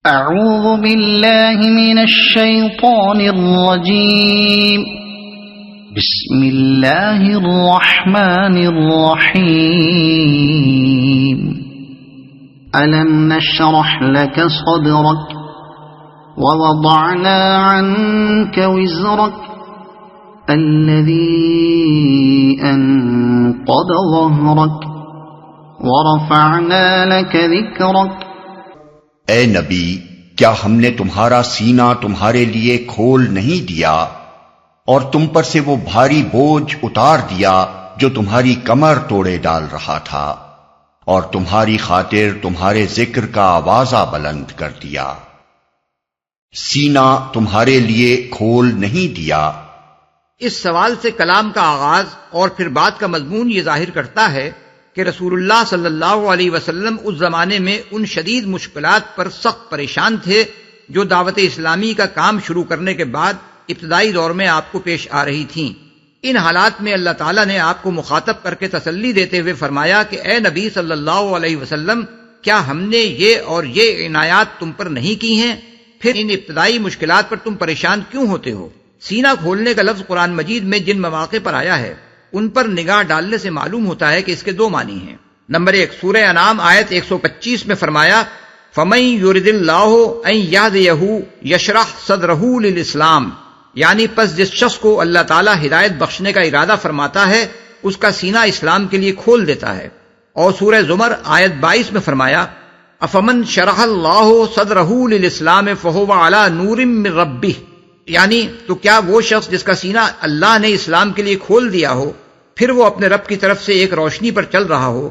اعوذ باللہ من الشیطان الرجیم بسم اللہ الرحمن الرحیم ألم نشرح لك صدرك ووضعنا عنك وزرك الذي أنقض ظهرك ورفعنا لك ذكرك۔ اے نبی، کیا ہم نے تمہارا سینہ تمہارے لیے کھول نہیں دیا اور تم پر سے وہ بھاری بوجھ اتار دیا جو تمہاری کمر توڑے ڈال رہا تھا، اور تمہاری خاطر تمہارے ذکر کا آوازہ بلند کر دیا۔ سینہ تمہارے لیے کھول نہیں دیا۔ اس سوال سے کلام کا آغاز اور پھر بات کا مضمون یہ ظاہر کرتا ہے کہ رسول اللہ صلی اللہ علیہ وسلم اس زمانے میں ان شدید مشکلات پر سخت پریشان تھے جو دعوت اسلامی کا کام شروع کرنے کے بعد ابتدائی دور میں آپ کو پیش آ رہی تھیں۔ ان حالات میں اللہ تعالیٰ نے آپ کو مخاطب کر کے تسلی دیتے ہوئے فرمایا کہ اے نبی صلی اللہ علیہ وسلم، کیا ہم نے یہ اور یہ عنایات تم پر نہیں کی ہیں؟ پھر ان ابتدائی مشکلات پر تم پریشان کیوں ہوتے ہو؟ سینہ کھولنے کا لفظ قرآن مجید میں جن مواقع پر آیا ہے ان پر نگاہ ڈالنے سے معلوم ہوتا ہے کہ اس کے دو معنی ہیں۔ نمبر 1، سورہ انعام آیت 125 میں فرمایا فَمَن يُرِدِ اللَّهُ أَن يَهْدِيَهُ يَشْرَحْ صَدْرَهُ لِلْإِسْلَامِ، یعنی پس جس شخص کو اللہ تعالیٰ ہدایت بخشنے کا ارادہ فرماتا ہے اس کا سینہ اسلام کے لیے کھول دیتا ہے۔ اور سورہ زمر آیت 22 میں فرمایا أَفَمَن شَرَحَ اللَّهُ صَدْرَهُ لِلْإِسْلَامِ فَهُوَ عَلَى نُورٍ مِّن رَبِّهِ، یعنی تو کیا وہ شخص جس کا سینہ اللہ نے اسلام کے لیے کھول دیا ہو پھر وہ اپنے رب کی طرف سے ایک روشنی پر چل رہا ہو؟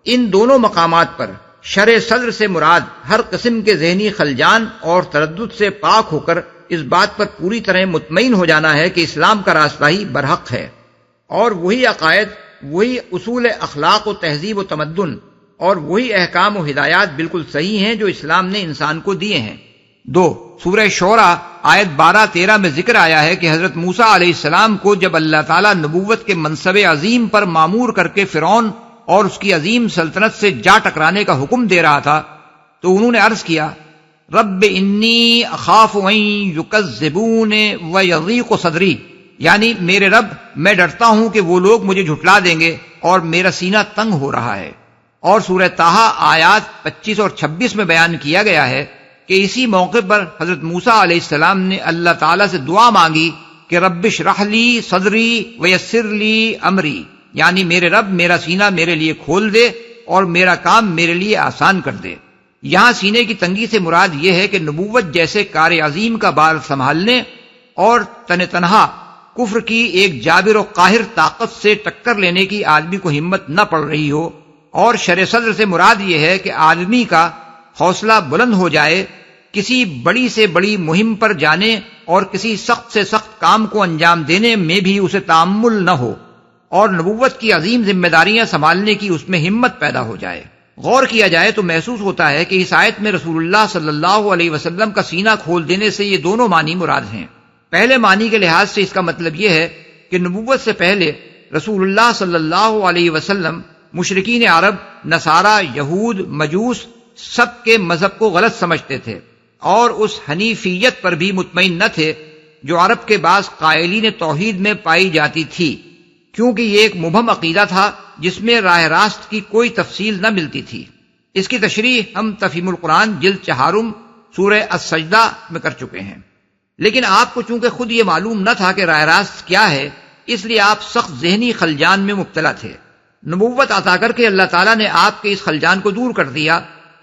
ان دونوں مقامات پر شرح صدر سے مراد ہر قسم کے ذہنی خلجان اور تردد سے پاک ہو کر اس بات پر پوری طرح مطمئن ہو جانا ہے کہ اسلام کا راستہ ہی برحق ہے، اور وہی عقائد، وہی اصول اخلاق و تہذیب و تمدن اور وہی احکام و ہدایات بالکل صحیح ہیں جو اسلام نے انسان کو دیے ہیں۔ 2، سورہ شعراء آیت 12-13 میں ذکر آیا ہے کہ حضرت موسیٰ علیہ السلام کو جب اللہ تعالیٰ نبوت کے منصب عظیم پر مامور کر کے فرعون اور اس کی عظیم سلطنت سے جا ٹکرانے کا حکم دے رہا تھا تو انہوں نے عرض کیا رب انی اخاف ان یکذبون ویضیق صدری، یعنی میرے رب، میں ڈرتا ہوں کہ وہ لوگ مجھے جھٹلا دیں گے اور میرا سینہ تنگ ہو رہا ہے۔ اور سورہ طٰہٰ آیات 25 اور 26 میں بیان کیا گیا ہے کہ اسی موقع پر حضرت موسیٰ علیہ السلام نے اللہ تعالیٰ سے دعا مانگی کہ رب اشرح لی صدری ویسر لی امری، یعنی میرے رب میرا سینہ میرے لیے کھول دے اور میرا کام میرے لیے آسان کر دے۔ یہاں سینے کی تنگی سے مراد یہ ہے کہ نبوت جیسے کار عظیم کا بار سنبھالنے اور تنہا کفر کی ایک جابر و قاہر طاقت سے ٹکر لینے کی آدمی کو ہمت نہ پڑ رہی ہو، اور شرح صدر سے مراد یہ ہے کہ آدمی کا حوصلہ بلند ہو جائے، کسی بڑی سے بڑی مہم پر جانے اور کسی سخت سے سخت کام کو انجام دینے میں بھی اسے تأمل نہ ہو، اور نبوت کی عظیم ذمہ داریاں سنبھالنے کی اس میں ہمت پیدا ہو جائے۔ غور کیا جائے تو محسوس ہوتا ہے کہ اس آیت میں رسول اللہ صلی اللہ علیہ وسلم کا سینہ کھول دینے سے یہ دونوں معنی مراد ہیں۔ پہلے معنی کے لحاظ سے اس کا مطلب یہ ہے کہ نبوت سے پہلے رسول اللہ صلی اللہ علیہ وسلم مشرکین عرب، نصارہ، یہود، مجوس سب کے مذہب کو غلط سمجھتے تھے اور اس حنیفیت پر بھی مطمئن نہ تھے جو عرب کے بعض قائلین توحید میں پائی جاتی تھی، کیونکہ یہ ایک مبہم عقیدہ تھا جس میں راہ راست کی کوئی تفصیل نہ ملتی تھی۔ اس کی تشریح ہم تفہیم القرآن جلد 4 سورہ السجدہ میں کر چکے ہیں۔ لیکن آپ کو چونکہ خود یہ معلوم نہ تھا کہ راہ راست کیا ہے، اس لیے آپ سخت ذہنی خلجان میں مبتلا تھے۔ نبوت عطا کر کے اللہ تعالیٰ نے آپ کے اس خلجان کو دور کر دیا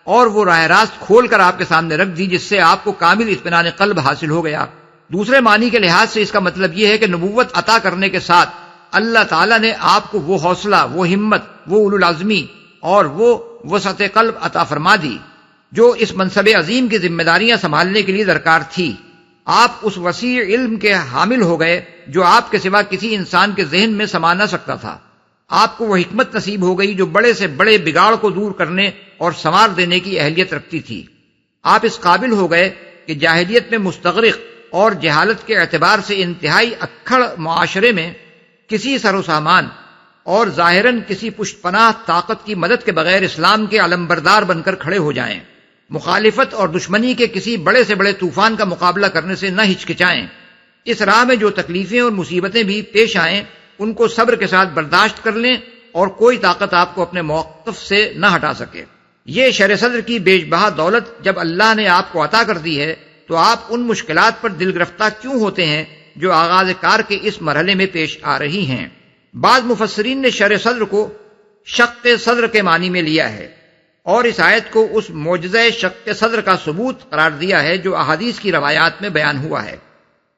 اور وہ راہ راست کھول کر آپ کے سامنے رکھ دی، جس سے آپ کو کامل اطمینان قلب حاصل ہو گیا۔ دوسرے معنی کے لحاظ سے اس کا مطلب یہ ہے کہ نبوت عطا کرنے کے ساتھ اللہ تعالیٰ نے آپ کو وہ حوصلہ، وہ ہمت، وہ اولو العزمی اور وہ وسعت قلب عطا فرما دی جو اس منصب عظیم کی ذمہ داریاں سنبھالنے کے لیے درکار تھی۔ آپ اس وسیع علم کے حامل ہو گئے جو آپ کے سوا کسی انسان کے ذہن میں سما نہ سکتا تھا۔ آپ کو وہ حکمت نصیب ہو گئی جو بڑے سے بڑے بگاڑ کو دور کرنے اور سنوار دینے کی اہلیت رکھتی تھی۔ آپ اس قابل ہو گئے کہ جاہلیت میں مستغرق اور جہالت کے اعتبار سے انتہائی اکھڑ معاشرے میں کسی سر و سامان اور ظاہراً کسی پشت پناہ طاقت کی مدد کے بغیر اسلام کے علمبردار بن کر کھڑے ہو جائیں۔ مخالفت اور دشمنی کے کسی بڑے سے بڑے طوفان کا مقابلہ کرنے سے نہ ہچکچائیں۔ اس راہ میں جو تکلیفیں اور مصیبتیں بھی پیش آئیں ان کو صبر کے ساتھ برداشت کر لیں اور کوئی طاقت آپ کو اپنے موقف سے نہ ہٹا سکے۔ یہ شرح صدر کی بیش بہا دولت جب اللہ نے آپ کو عطا کر دی ہے تو آپ ان مشکلات پر دل گرفتہ کیوں ہوتے ہیں جو آغاز کار کے اس مرحلے میں پیش آ رہی ہیں؟ بعض مفسرین نے شرح صدر کو شق صدر کے معنی میں لیا ہے اور اس آیت کو اس معجزہ شق صدر کا ثبوت قرار دیا ہے جو احادیث کی روایات میں بیان ہوا ہے۔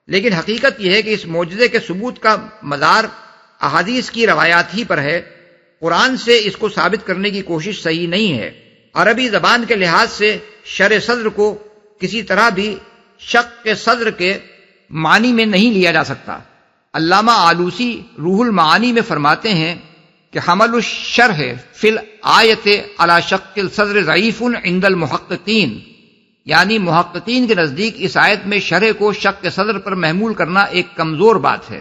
لیکن حقیقت یہ ہے کہ اس معجزے کے ثبوت کا مدار احادیث کی روایات ہی پر ہے، قرآن سے اس کو ثابت کرنے کی کوشش صحیح نہیں ہے۔ عربی زبان کے لحاظ سے شرح صدر کو کسی طرح بھی شق صدر کے معنی میں نہیں لیا جا سکتا۔ علامہ آلوسی روح المعانی میں فرماتے ہیں کہ حمل الشرح فی الآیت علی شق الصدر ضعیف عند المحققین، یعنی محققین کے نزدیک اس آیت میں شرح کو شق صدر پر محمول کرنا ایک کمزور بات ہے۔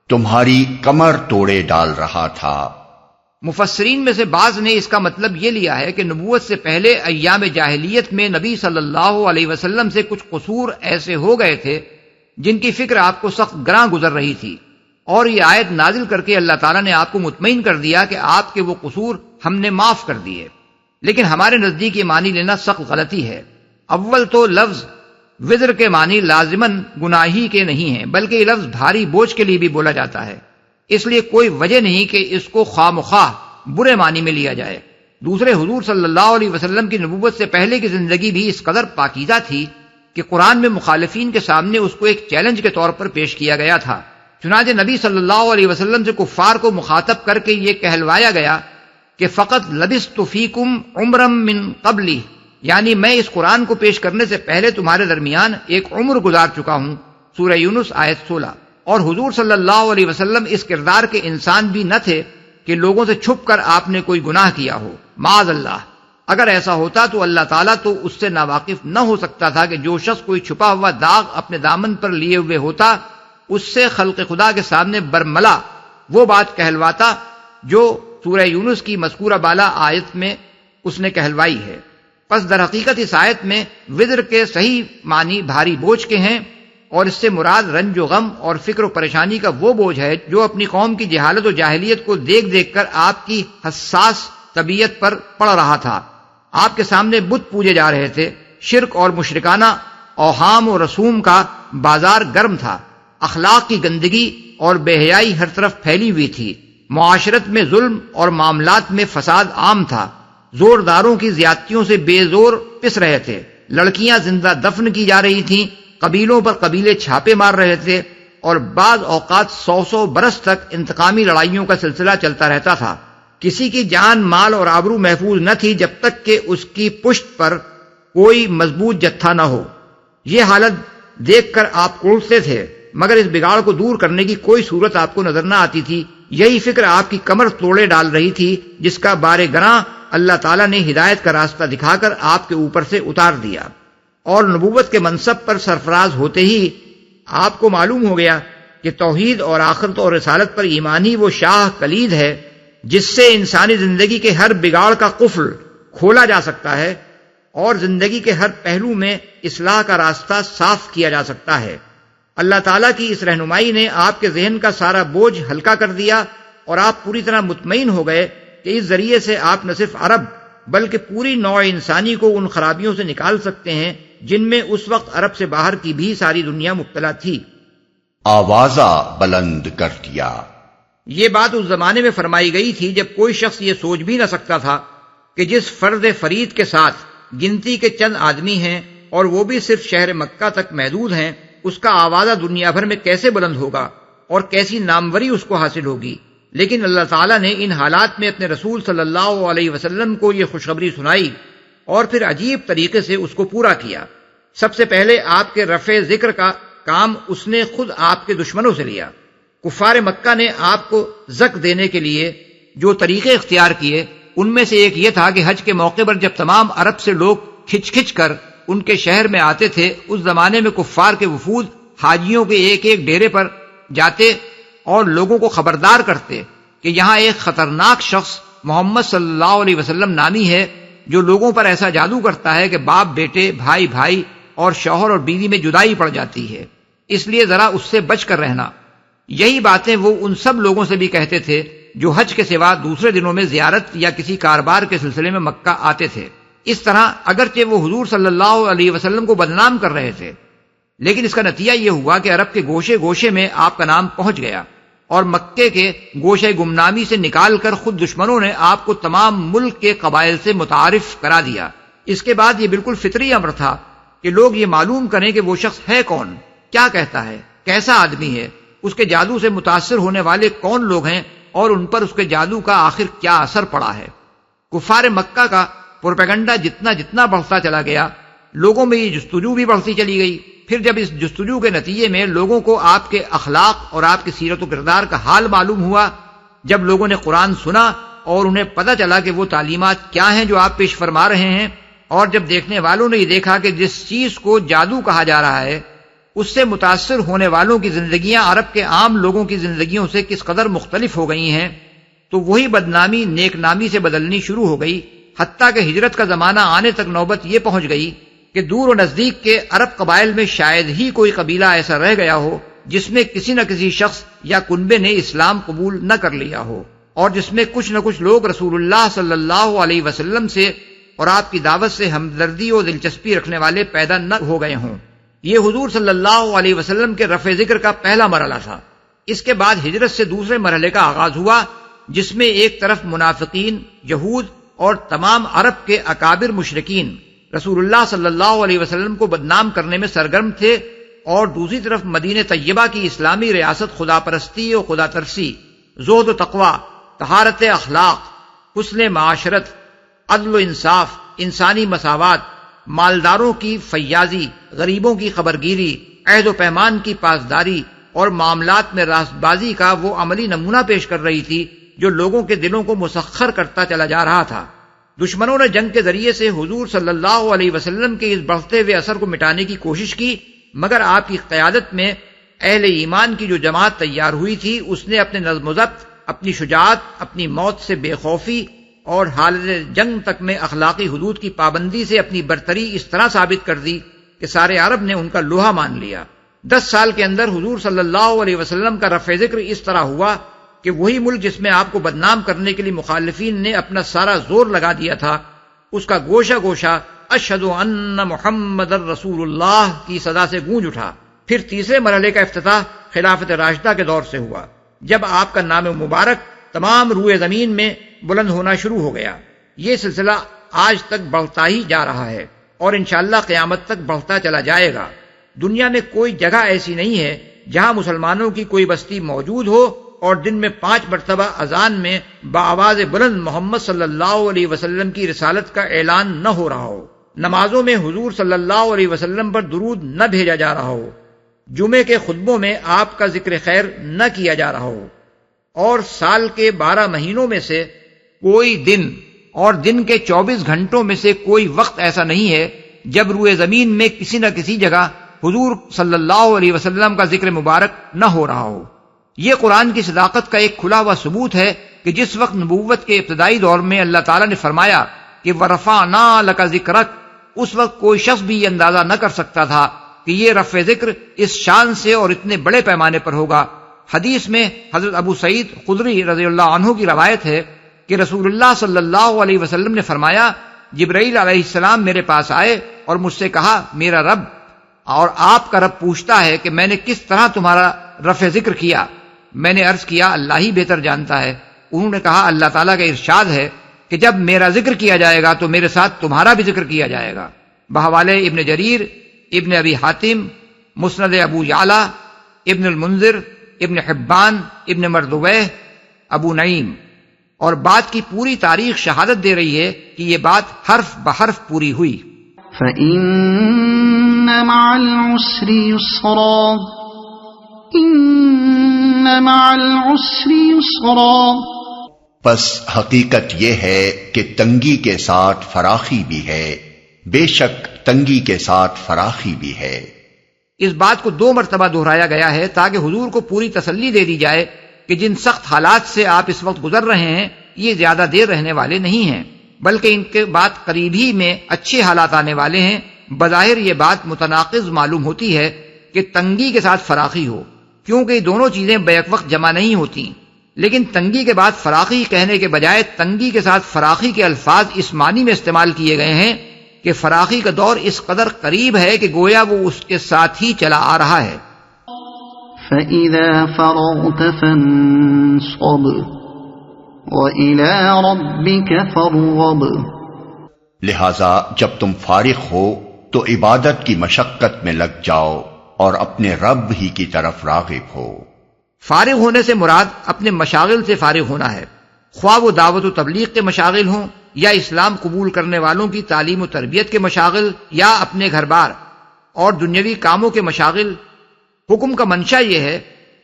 تمہاری کمر توڑے ڈال رہا تھا۔ مفسرین میں سے بعض نے اس کا مطلب یہ لیا ہے کہ نبوت سے پہلے ایام جاہلیت میں نبی صلی اللہ علیہ وسلم سے کچھ قصور ایسے ہو گئے تھے جن کی فکر آپ کو سخت گراں گزر رہی تھی، اور یہ آیت نازل کر کے اللہ تعالیٰ نے آپ کو مطمئن کر دیا کہ آپ کے وہ قصور ہم نے معاف کر دیے۔ لیکن ہمارے نزدیک یہ معنی لینا سخت غلطی ہے۔ اول تو لفظ وزر کے معنی لازماً گناہی کے نہیں ہیں، بلکہ یہ لفظ بھاری بوجھ کے لیے بھی بولا جاتا ہے، اس لیے کوئی وجہ نہیں کہ اس کو خواہ مخواہ برے معنی میں لیا جائے۔ دوسرے، حضور صلی اللہ علیہ وسلم کی نبوت سے پہلے کی زندگی بھی اس قدر پاکیزہ تھی کہ قرآن میں مخالفین کے سامنے اس کو ایک چیلنج کے طور پر پیش کیا گیا تھا۔ چنانچہ نبی صلی اللہ علیہ وسلم سے کفار کو مخاطب کر کے یہ کہلوایا گیا کہ فقط لبثت فیکم عمرا من قبلی، یعنی میں اس قرآن کو پیش کرنے سے پہلے تمہارے درمیان ایک عمر گزار چکا ہوں، سورہ یونس آیت 16۔ اور حضور صلی اللہ علیہ وسلم اس کردار کے انسان بھی نہ تھے کہ لوگوں سے چھپ کر آپ نے کوئی گناہ کیا ہو، معاذ اللہ۔ اگر ایسا ہوتا تو اللہ تعالیٰ تو اس سے ناواقف نہ ہو سکتا تھا کہ جو شخص کوئی چھپا ہوا داغ اپنے دامن پر لیے ہوئے ہوتا اس سے خلق خدا کے سامنے برملا وہ بات کہلواتا جو سورہ یونس کی مذکورہ بالا آیت میں اس نے کہلوائی ہے۔ پس در حقیقت اس آیت میں وزر کے صحیح معنی بھاری بوجھ کے ہیں، اور اس سے مراد رنج و غم اور فکر و پریشانی کا وہ بوجھ ہے جو اپنی قوم کی جہالت و جاہلیت کو دیکھ دیکھ کر آپ کی حساس طبیعت پر پڑ رہا تھا۔ آپ کے سامنے بت پوجے جا رہے تھے، شرک اور مشرکانہ اوہام و رسوم کا بازار گرم تھا، اخلاق کی گندگی اور بے حیائی ہر طرف پھیلی ہوئی تھی، معاشرت میں ظلم اور معاملات میں فساد عام تھا، زورداروں کی زیادتیوں سے بے زور پس رہے تھے، لڑکیاں زندہ دفن کی جا رہی تھیں، قبیلوں پر قبیلے چھاپے مار رہے تھے، اور بعض اوقات 100 برس تک انتقامی لڑائیوں کا سلسلہ چلتا رہتا تھا۔ کسی کی جان، مال اور آبرو محفوظ نہ تھی جب تک کہ اس کی پشت پر کوئی مضبوط جتھا نہ ہو۔ یہ حالت دیکھ کر آپ کوڑتے تھے، مگر اس بگاڑ کو دور کرنے کی کوئی صورت آپ کو نظر نہ آتی تھی۔ یہی فکر آپ کی کمر توڑے ڈال رہی تھی، جس کا بار گراں اللہ تعالیٰ نے ہدایت کا راستہ دکھا کر آپ کے اوپر سے اتار دیا، اور نبوت کے منصب پر سرفراز ہوتے ہی آپ کو معلوم ہو گیا کہ توحید اور آخرت اور رسالت پر ایمان ہی وہ شاہ کلید ہے جس سے انسانی زندگی کے ہر بگاڑ کا قفل کھولا جا سکتا ہے اور زندگی کے ہر پہلو میں اصلاح کا راستہ صاف کیا جا سکتا ہے۔ اللہ تعالیٰ کی اس رہنمائی نے آپ کے ذہن کا سارا بوجھ ہلکا کر دیا، اور آپ پوری طرح مطمئن ہو گئے کہ اس ذریعے سے آپ نہ صرف عرب بلکہ پوری نوع انسانی کو ان خرابیوں سے نکال سکتے ہیں جن میں اس وقت عرب سے باہر کی بھی ساری دنیا مبتلا تھی۔ آوازہ بلند کر دیا۔ یہ بات اس زمانے میں فرمائی گئی تھی جب کوئی شخص یہ سوچ بھی نہ سکتا تھا کہ جس فرد فرید کے ساتھ گنتی کے چند آدمی ہیں اور وہ بھی صرف شہر مکہ تک محدود ہیں، اس کا آوازہ دنیا بھر میں کیسے بلند ہوگا اور کیسی ناموری اس کو حاصل ہوگی۔ لیکن اللہ تعالیٰ نے ان حالات میں اپنے رسول صلی اللہ علیہ وسلم کو یہ خوشخبری سنائی اور پھر عجیب طریقے سے اس کو پورا کیا۔ سب سے پہلے آپ کے رفع ذکر کا کام اس نے خود آپ کے دشمنوں سے لیا۔ کفار مکہ نے آپ کو زک دینے کے لیے جو طریقے اختیار کیے ان میں سے ایک یہ تھا کہ حج کے موقع پر جب تمام عرب سے لوگ کھچ کھچ کر ان کے شہر میں آتے تھے، اس زمانے میں کفار کے وفود حاجیوں کے ایک ایک ڈیرے پر جاتے اور لوگوں کو خبردار کرتے کہ یہاں ایک خطرناک شخص محمد صلی اللہ علیہ وسلم نامی ہے جو لوگوں پر ایسا جادو کرتا ہے کہ باپ بیٹے، بھائی بھائی اور شوہر اور بیوی میں جدائی پڑ جاتی ہے، اس لیے ذرا اس سے بچ کر رہنا۔ یہی باتیں وہ ان سب لوگوں سے بھی کہتے تھے جو حج کے سوا دوسرے دنوں میں زیارت یا کسی کاروبار کے سلسلے میں مکہ آتے تھے۔ اس طرح اگرچہ وہ حضور صلی اللہ علیہ وسلم کو بدنام کر رہے تھے، لیکن اس کا نتیجہ یہ ہوا کہ عرب کے گوشے گوشے میں آپ کا نام پہنچ گیا، اور مکے کے گوشے گمنامی سے نکال کر خود دشمنوں نے آپ کو تمام ملک کے قبائل سے متعارف کرا دیا۔ اس کے بعد یہ بالکل فطری امر تھا کہ لوگ یہ معلوم کریں کہ وہ شخص ہے کون، کیا کہتا ہے، کیسا آدمی ہے، اس کے جادو سے متاثر ہونے والے کون لوگ ہیں، اور ان پر اس کے جادو کا آخر کیا اثر پڑا ہے۔ کفار مکہ کا پروپیگنڈا جتنا جتنا بڑھتا چلا گیا، لوگوں میں یہ جستجو بھی بڑھتی چلی گئی۔ پھر جب اس جستجو کے نتیجے میں لوگوں کو آپ کے اخلاق اور آپ کی سیرت و کردار کا حال معلوم ہوا، جب لوگوں نے قرآن سنا اور انہیں پتہ چلا کہ وہ تعلیمات کیا ہیں جو آپ پیش فرما رہے ہیں، اور جب دیکھنے والوں نے یہ دیکھا کہ جس چیز کو جادو کہا جا رہا ہے اس سے متاثر ہونے والوں کی زندگیاں عرب کے عام لوگوں کی زندگیوں سے کس قدر مختلف ہو گئی ہیں، تو وہی بدنامی نیک نامی سے بدلنی شروع ہو گئی، حتیٰ کہ ہجرت کا زمانہ آنے تک نوبت یہ پہنچ گئی کہ دور و نزدیک کے عرب قبائل میں شاید ہی کوئی قبیلہ ایسا رہ گیا ہو جس میں کسی نہ کسی شخص یا کنبے نے اسلام قبول نہ کر لیا ہو، اور جس میں کچھ نہ کچھ لوگ رسول اللہ صلی اللہ علیہ وسلم سے اور آپ کی دعوت سے ہمدردی اور دلچسپی رکھنے والے پیدا نہ ہو گئے ہوں۔ یہ حضور صلی اللہ علیہ وسلم کے رفع ذکر کا پہلا مرحلہ تھا۔ اس کے بعد ہجرت سے دوسرے مرحلے کا آغاز ہوا، جس میں ایک طرف منافقین، یہود اور تمام عرب کے اکابر مشرکین رسول اللہ صلی اللہ علیہ وسلم کو بدنام کرنے میں سرگرم تھے، اور دوسری طرف مدینہ طیبہ کی اسلامی ریاست خدا پرستی اور خدا ترسی، زہد و تقوی، طہارت اخلاق، حسن معاشرت، عدل و انصاف، انسانی مساوات، مالداروں کی فیاضی، غریبوں کی خبرگیری، عہد و پیمان کی پاسداری اور معاملات میں راست بازی کا وہ عملی نمونہ پیش کر رہی تھی جو لوگوں کے دلوں کو مسخر کرتا چلا جا رہا تھا۔ دشمنوں نے جنگ کے ذریعے سے حضور صلی اللہ علیہ وسلم کے اس بڑھتے ہوئے اثر کو مٹانے کی کوشش کی، مگر آپ کی قیادت میں اہل ایمان کی جو جماعت تیار ہوئی تھی اس نے اپنے نظم و ضبط، اپنی شجاعت، اپنی موت سے بے خوفی اور حالت جنگ تک میں اخلاقی حدود کی پابندی سے اپنی برتری اس طرح ثابت کر دی کہ سارے عرب نے ان کا لوہا مان لیا۔ 10 سال کے اندر حضور صلی اللہ علیہ وسلم کا رفع ذکر اس طرح ہوا کہ وہی ملک جس میں آپ کو بدنام کرنے کے لیے مخالفین نے اپنا سارا زور لگا دیا تھا، اس کا گوشہ گوشہ اشہد ان محمد الرسول اللہ کی صدا سے گونج اٹھا۔ پھر تیسرے مرحلے کا افتتاح خلافت راشدہ کے دور سے ہوا، جب آپ کا نام مبارک تمام روئے زمین میں بلند ہونا شروع ہو گیا۔ یہ سلسلہ آج تک بڑھتا ہی جا رہا ہے اور انشاءاللہ قیامت تک بڑھتا چلا جائے گا۔ دنیا میں کوئی جگہ ایسی نہیں ہے جہاں مسلمانوں کی کوئی بستی موجود ہو اور دن میں 5 مرتبہ اذان میں بآواز بلند محمد صلی اللہ علیہ وسلم کی رسالت کا اعلان نہ ہو رہا ہو، نمازوں میں حضور صلی اللہ علیہ وسلم پر درود نہ بھیجا جا رہا ہو، جمعے کے خطبوں میں آپ کا ذکر خیر نہ کیا جا رہا ہو، اور سال کے 12 مہینوں میں سے کوئی دن اور دن کے 24 گھنٹوں میں سے کوئی وقت ایسا نہیں ہے جب روئے زمین میں کسی نہ کسی جگہ حضور صلی اللہ علیہ وسلم کا ذکر مبارک نہ ہو رہا ہو۔ یہ قرآن کی صداقت کا ایک کھلا ہوا ثبوت ہے کہ جس وقت نبوت کے ابتدائی دور میں اللہ تعالیٰ نے فرمایا کہ وَرَفَعْنَا لَكَ ذِكْرَكَ، اس وقت کوئی شخص بھی یہ اندازہ نہ کر سکتا تھا کہ یہ رفع ذکر اس شان سے اور اتنے بڑے پیمانے پر ہوگا۔ حدیث میں حضرت ابو سعید خدری رضی اللہ عنہ کی روایت ہے کہ رسول اللہ صلی اللہ علیہ وسلم نے فرمایا، جبرائیل علیہ السلام میرے پاس آئے اور مجھ سے کہا میرا رب اور آپ کا رب پوچھتا ہے کہ میں نے کس طرح تمہارا رفع ذکر کیا۔ میں نے عرض کیا اللہ ہی بہتر جانتا ہے۔ انہوں نے کہا اللہ تعالیٰ کا ارشاد ہے کہ جب میرا ذکر کیا جائے گا تو میرے ساتھ تمہارا بھی ذکر کیا جائے گا۔ بحوالے ابن جریر، ابن ابی حاتم، مسند ابو یعلا، ابن المنذر، ابن حبان، ابن مردویہ، ابو نعیم، اور بات کی پوری تاریخ شہادت دے رہی ہے کہ یہ بات حرف بحرف پوری ہوئی۔ فَإِنَّ مَعَ الْعُسْرِ يُسْرًا إِنَّ مَعَ الْعُسْرِ يُسْرًا، پس حقیقت یہ ہے کہ تنگی کے ساتھ فراخی بھی ہے، بے شک تنگی کے ساتھ فراخی بھی ہے۔ اس بات کو 2 مرتبہ دہرایا گیا ہے تاکہ حضور کو پوری تسلی دے دی جائے کہ جن سخت حالات سے آپ اس وقت گزر رہے ہیں یہ زیادہ دیر رہنے والے نہیں ہیں، بلکہ ان کے بعد قریب ہی میں اچھے حالات آنے والے ہیں۔ بظاہر یہ بات متناقض معلوم ہوتی ہے کہ تنگی کے ساتھ فراخی ہو، کیونکہ دونوں چیزیں بیک وقت جمع نہیں ہوتی، لیکن تنگی کے بعد فراخی کہنے کے بجائے تنگی کے ساتھ فراخی کے الفاظ اس معنی میں استعمال کیے گئے ہیں کہ فراخی کا دور اس قدر قریب ہے کہ گویا وہ اس کے ساتھ ہی چلا آ رہا ہے۔ فَإِذَا فَرَغْتَ فَانصَبْ وَإِلَى رَبِّكَ فَارْغَب۔ لہذا جب تم فارغ ہو تو عبادت کی مشقت میں لگ جاؤ اور اپنے رب ہی کی طرف راغب ہو۔ فارغ ہونے سے مراد اپنے مشاغل سے فارغ ہونا ہے، خواہ وہ دعوت و تبلیغ کے مشاغل ہوں یا اسلام قبول کرنے والوں کی تعلیم و تربیت کے مشاغل یا اپنے گھر بار اور دنیاوی کاموں کے مشاغل۔ حکم کا منشا یہ ہے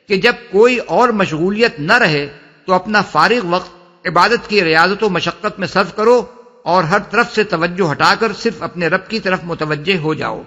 کہ جب کوئی اور مشغولیت نہ رہے تو اپنا فارغ وقت عبادت کی ریاضت و مشقت میں صرف کرو اور ہر طرف سے توجہ ہٹا کر صرف اپنے رب کی طرف متوجہ ہو جاؤ۔